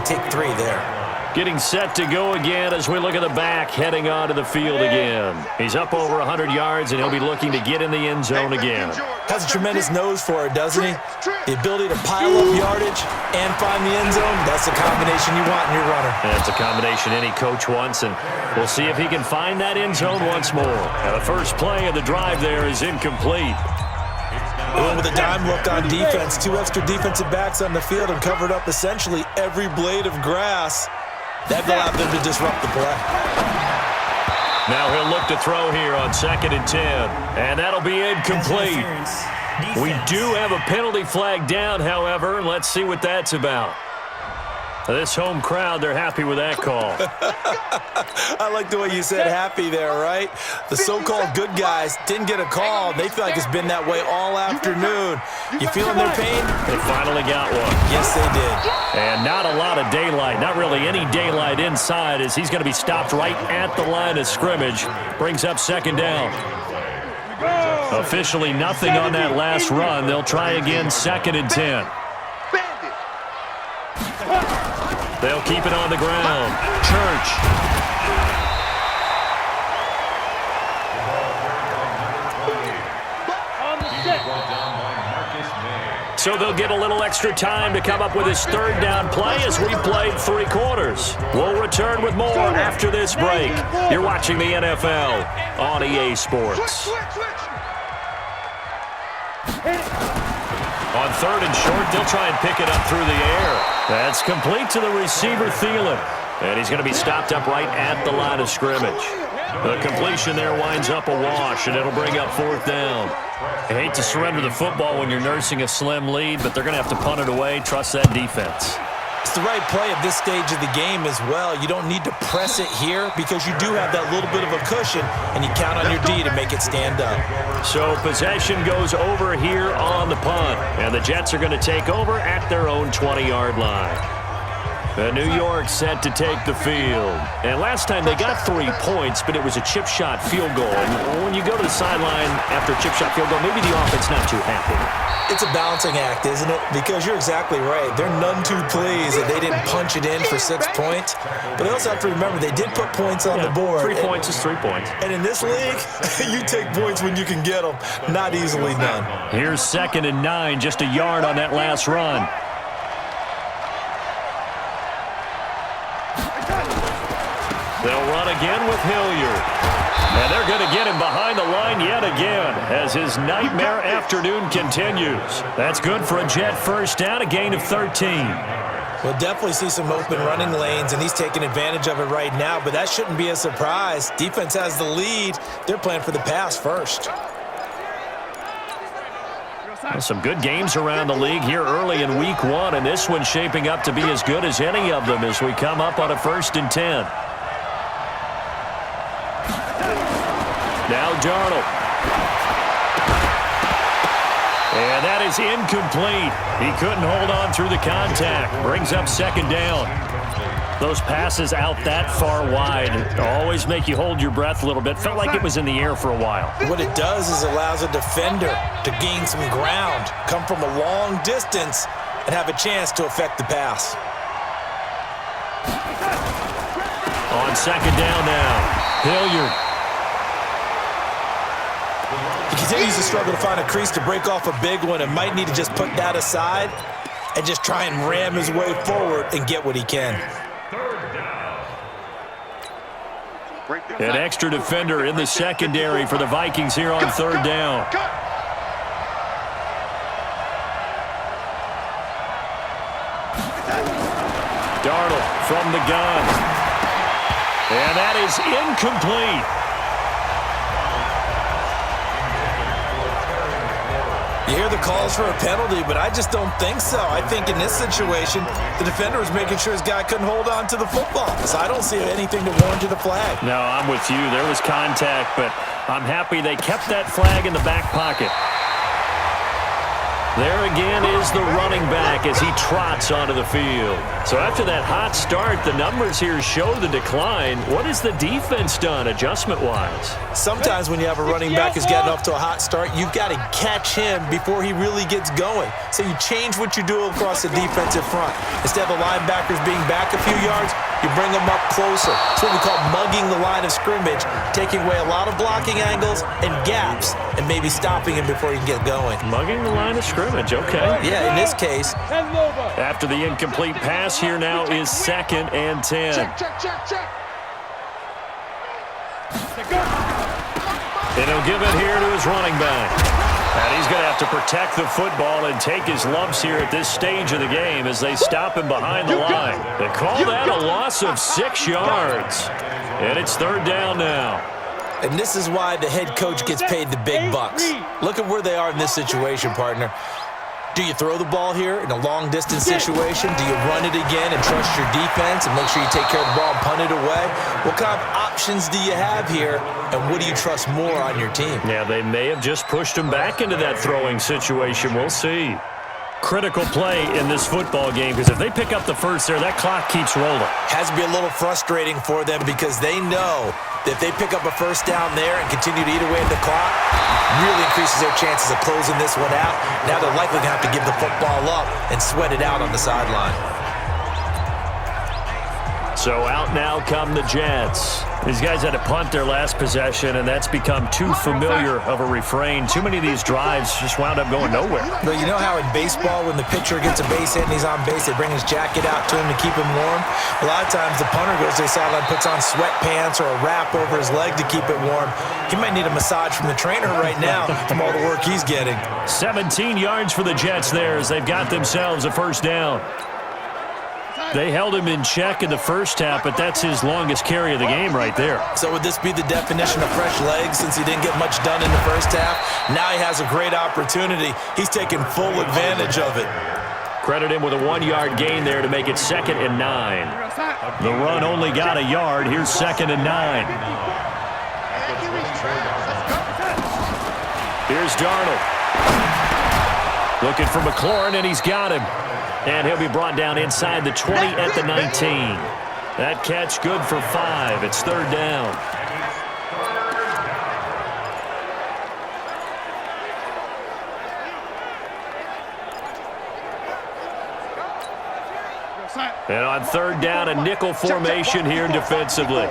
take 3 there. Getting set to go again as we look at the back heading onto the field again. He's up over 100 yards, and he'll be looking to get in the end zone again. Has a tremendous nose for it, doesn't he? The ability to pile up yardage and find the end zone, that's the combination you want in your runner. That's a combination any coach wants, and we'll see if he can find that end zone once more. And the first play of the drive there is incomplete. With a dime look on defense, 2 extra defensive backs on the field and covered up essentially every blade of grass. That allowed them to disrupt the play. Now he'll look to throw here on 2nd and 10, and that'll be incomplete. We do have a penalty flag down, however, and let's see what that's about. This home crowd, they're happy with that call. I like the way you said happy there, right? The so-called good guys didn't get a call. They feel like it's been that way all afternoon. You feeling their pain? They finally got one. Yes, they did. And not a lot of daylight, not really any daylight inside, as he's going to be stopped right at the line of scrimmage. Brings up 2nd down. Officially nothing on that last run. They'll try again 2nd and 10. They'll keep it on the ground. Church. So they'll get a little extra time to come up with his 3rd down play as we played 3 quarters. We'll return with more after this break. You're watching the NFL on EA Sports. On 3rd and short, they'll try and pick it up through the air. That's complete to the receiver, Thielen. And he's going to be stopped up right at the line of scrimmage. The completion there winds up a wash, and it'll bring up 4th down. I hate to surrender the football when you're nursing a slim lead, but they're going to have to punt it away. Trust that defense. It's the right play at this stage of the game as well. You don't need to press it here because you do have that little bit of a cushion, and you count on your D to make it stand up. So possession goes over here on the punt, and the Jets are going to take over at their own 20-yard line. New York set to take the field. And last time they got 3 points, but it was a chip shot field goal. And when you go to the sideline after a chip shot field goal, maybe the offense not too happy. It's a balancing act, isn't it? Because you're exactly right. They're none too pleased that they didn't punch it in for 6 points. But they also have to remember they did put points on the board. 3 points is 3 points. And in this league, you take points when you can get them. Not easily done. Here's 2nd and 9, just a yard on that last run. They'll run again with Hilliard. And they're going to get him behind the line yet again as his nightmare afternoon continues. That's good for a Jet 1st down, a gain of 13. We'll definitely see some open running lanes, and he's taking advantage of it right now, but that shouldn't be a surprise. Defense has the lead. They're playing for the pass first. Well, some good games around the league here early in week 1, and this one's shaping up to be as good as any of them as we come up on a 1st and 10. Now Darnold. And that is incomplete. He couldn't hold on through the contact. Brings up 2nd down. Those passes out that far wide always make you hold your breath a little bit. Felt like it was in the air for a while. What it does is allows a defender to gain some ground, come from a long distance, and have a chance to affect the pass. On 2nd down now, Hilliard. He continues to struggle to find a crease to break off a big one and might need to just put that aside and just try and ram his way forward and get what he can. An extra defender in the secondary for the Vikings here on 3rd down. Darnold from the gun. And that is incomplete. You hear the calls for a penalty, but I just don't think so. I think in this situation, the defender was making sure his guy couldn't hold on to the football. So I don't see anything to warrant the flag. No, I'm with you. There was contact, but I'm happy they kept that flag in the back pocket. There again is the running back as he trots onto the field. So after that hot start, the numbers here show the decline. What has the defense done adjustment-wise? Sometimes when you have a running back who's getting off to a hot start, you've got to catch him before he really gets going. So you change what you do across the defensive front. Instead of the linebackers being back a few yards, you bring them up closer. It's what we call mugging the line of scrimmage, taking away a lot of blocking angles and gaps and maybe stopping him before he can get going. Mugging the line of scrimmage, okay. Yeah, in this case. After the incomplete pass, here now is 2nd and 10. Check. And he'll give it here to his running back. And he's going to have to protect the football and take his lumps here at this stage of the game as they stop him behind the line. They call that a loss of 6 yards. And it's 3rd down now. And this is why the head coach gets paid the big bucks. Look at where they are in this situation, partner. Do you throw the ball here in a long-distance situation? Do you run it again and trust your defense and make sure you take care of the ball and punt it away? What kind of options do you have here, and what do you trust more on your team? Yeah, they may have just pushed him back into that throwing situation. We'll see. Critical play in this football game because if they pick up the first there, that clock keeps rolling. Has to be a little frustrating for them because they know that if they pick up a first down there and continue to eat away at the clock, really increases their chances of closing this one out. Now they're likely going to have to give the football up and sweat it out on the sideline. So out now come the Jets. These guys had to punt their last possession, and that's become too familiar of a refrain. Too many of these drives just wound up going nowhere. But you know how in baseball, when the pitcher gets a base hit and he's on base, they bring his jacket out to him to keep him warm? A lot of times the punter goes to the sideline, puts on sweatpants or a wrap over his leg to keep it warm. He might need a massage from the trainer right now from all the work he's getting. 17 yards for the Jets there as they've got themselves a first down. They held him in check in the first half, but that's his longest carry of the game right there. So would this be the definition of fresh legs since he didn't get much done in the first half? Now he has a great opportunity. He's taking full advantage of it. Credit him with a 1-yard gain there to make it 2nd and 9. The run only got a yard. Here's 2nd and 9. Here's Darnold. Looking for McLaurin, and he's got him. And he'll be brought down inside the 20 at the 19. That catch good for 5. It's 3rd down. And on 3rd down, a nickel formation here defensively.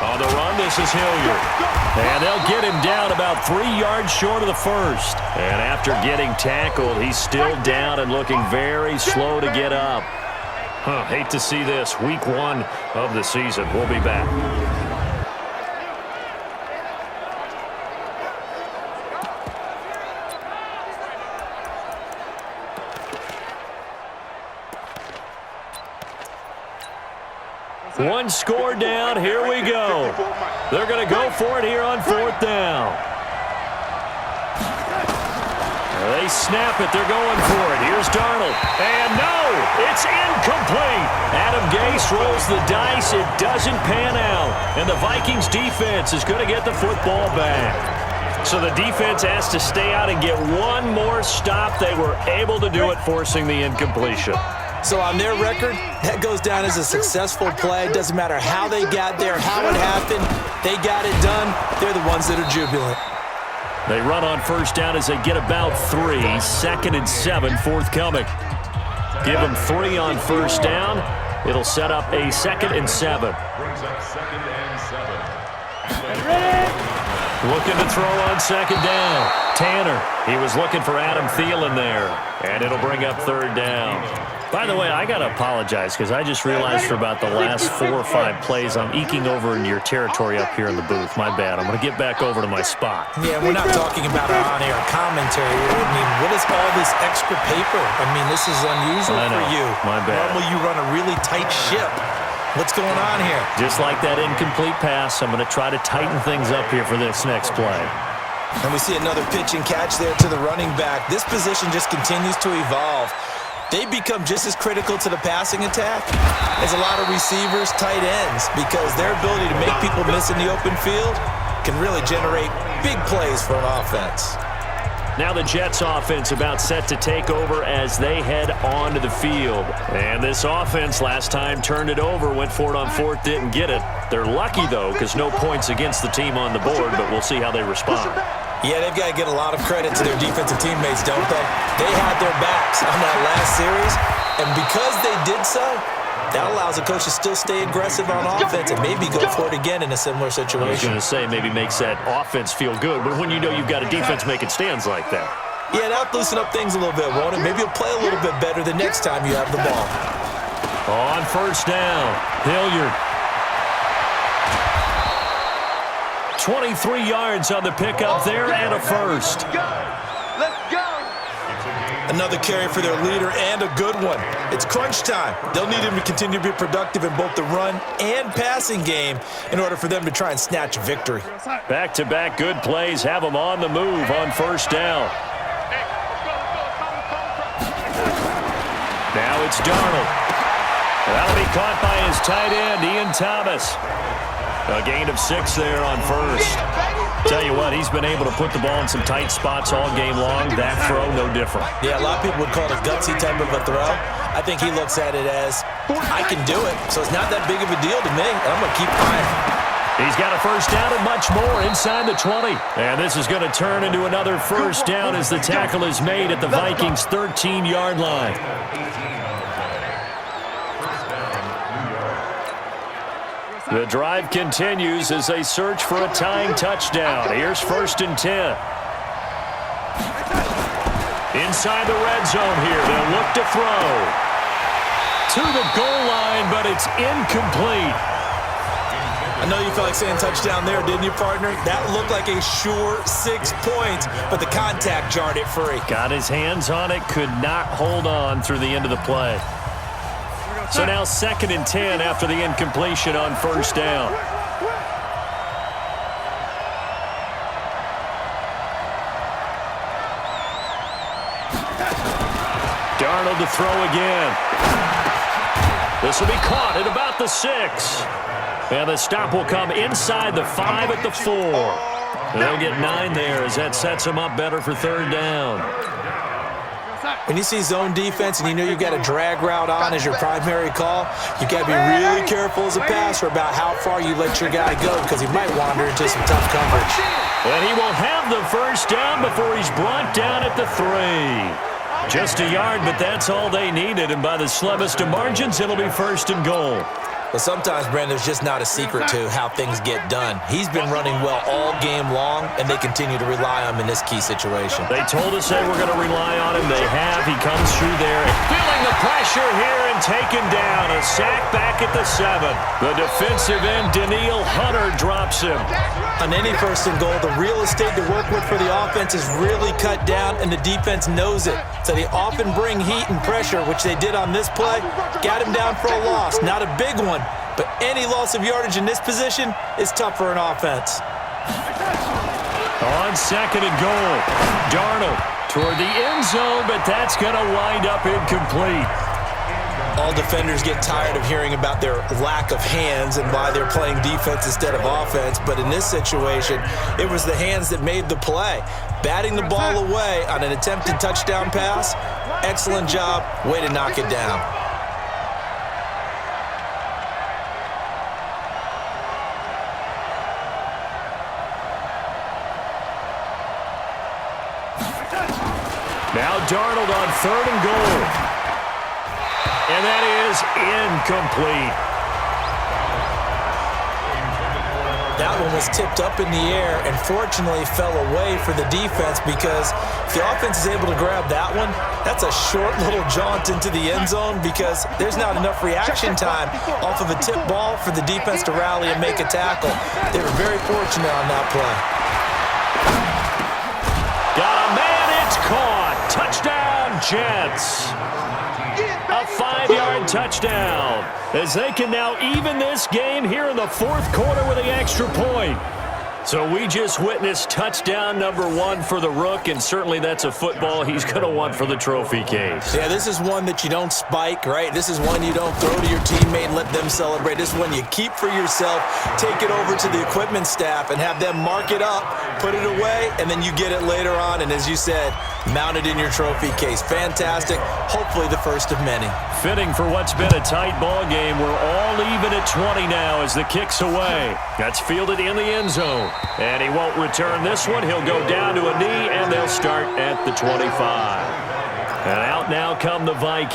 On the run, this is Hilliard. And they'll get him down about 3 yards short of the first. And after getting tackled, he's still down and looking very slow to get up. Hate to see this. Week 1 of the season. We'll be back. One score down. Here we go. They're going to go for it here on 4th down. They snap it. They're going for it. Here's Darnold. And no, it's incomplete. Adam Gase rolls the dice. It doesn't pan out. And the Vikings defense is going to get the football back. So the defense has to stay out and get one more stop. They were able to do it, forcing the incompletion. So on their record, that goes down as a successful play. Doesn't matter how they got there, how it happened. They got it done. They're the ones that are jubilant. They run on 1st down as they get about 3. 2nd and 7 forthcoming. Give them 3 on 1st down. It'll set up a 2nd and 7. Looking to throw on 2nd down. Tanner, he was looking for Adam Thielen there. And it'll bring up 3rd down. By the way, I got to apologize because I just realized for about the last 4 or 5 plays I'm eking over into your territory up here in the booth. My bad. I'm going to get back over to my spot. Yeah, we're not talking about our on-air commentary. I mean, what is all this extra paper? I mean, this is unusual for you. My bad. Normally you run a really tight ship. What's going on here? Just like that incomplete pass, I'm going to try to tighten things up here for this next play. And we see another pitch and catch there to the running back. This position just continues to evolve. they become just as critical to the passing attack as a lot of receivers, tight ends, because their ability to make people miss in the open field can really generate big plays for an offense. Now the Jets offense about set to take over as they head onto the field. And this offense last time turned it over, went for it on fourth, didn't get it. They're lucky, though, because no points against the team on the board, but we'll see how they respond. Yeah, they've got to get a lot of credit to their defensive teammates, don't they? They had their backs on that last series, and because they did so, that allows a coach to still stay aggressive on offense and maybe go for it again in a similar situation. I was going to say maybe makes that offense feel good, but when you know you've got a defense making stands like that. Yeah, that'll loosen up things a little bit, won't it? Maybe you'll play a little bit better the next time you have the ball. On first down, Hilliard. 23 yards on the pickup there and a first. Let's go. Another carry for their leader and a good one. It's crunch time. They'll need him to continue to be productive in both the run and passing game in order for them to try and snatch a victory. Back-to-back good plays have them on the move on first down. Now it's Darnold. That'll be caught by his tight end, Ian Thomas. A gain of 6 there on first. Tell you what, he's been able to put the ball in some tight spots all game long. That throw, no different. Yeah, a lot of people would call it a gutsy type of a throw. I think he looks at it as, I can do it, so it's not that big of a deal to me, and I'm going to keep trying. He's got a first down and much more inside the 20. And this is going to turn into another first down as the tackle is made at the Vikings' 13-yard line. The drive continues as they search for a tying touchdown. Here's first and 10. Inside the red zone here. They'll look to throw. To the goal line, but it's incomplete. I know you felt like saying touchdown there, didn't you, partner? That looked like a sure 6 points, but the contact jarred it free. Got his hands on it, could not hold on through the end of the play. So now second and 10 after the incompletion on first down. Darnold to throw again. This will be caught at about the 6. And the stop will come inside the 5 at the 4. They'll get 9 there as that sets them up better for third down. When you see zone defense and you know you've got a drag route on as your primary call, you've got to be really careful as a passer about how far you let your guy go because he might wander into some tough coverage. And he will have the first down before he's brought down at the 3. Just a yard, but that's all they needed, and by the slimmest of margins, it'll be first and goal. But sometimes, Brandon, there's just not a secret to how things get done. He's been running well all game long, and they continue to rely on him in this key situation. They told us they were going to rely on him. They have. He comes through there. Feeling the pressure here and taken down. A sack back at the 7. The defensive end, Daniil Hunter, drops him. On any first and goal, the real estate to work with for the offense is really cut down, and the defense knows it. So they often bring heat and pressure, which they did on this play. Got him down for a loss. Not a big one. But any loss of yardage in this position is tough for an offense. On second and goal, Darnold toward the end zone, but that's going to wind up incomplete. All defenders get tired of hearing about their lack of hands and why they're playing defense instead of offense. But in this situation, it was the hands that made the play. Batting the ball away on an attempted touchdown pass, excellent job, way to knock it down. Now Darnold on third and goal. And that is incomplete. That one was tipped up in the air and fortunately fell away for the defense because if the offense is able to grab that one, that's a short little jaunt into the end zone because there's not enough reaction time off of a tip ball for the defense to rally and make a tackle. They were very fortunate on that play. Got a man, it's caught. Touchdown, Jets. A 5-yard touchdown as they can now even this game here in the fourth quarter with the extra point. So we just witnessed touchdown number 1 for the Rook, and certainly that's a football he's going to want for the trophy case. Yeah, this is one that you don't spike, right? This is one you don't throw to your teammate and let them celebrate. This is one you keep for yourself, take it over to the equipment staff, and have them mark it up, put it away, and then you get it later on, and as you said, mount it in your trophy case. Fantastic. Hopefully the first of many. Fitting for what's been a tight ball game. We're all even at 20 now as the kick's away. That's fielded in the end zone. And he won't return this one. He'll go down to a knee, and they'll start at the 25. And out now come the Vikings.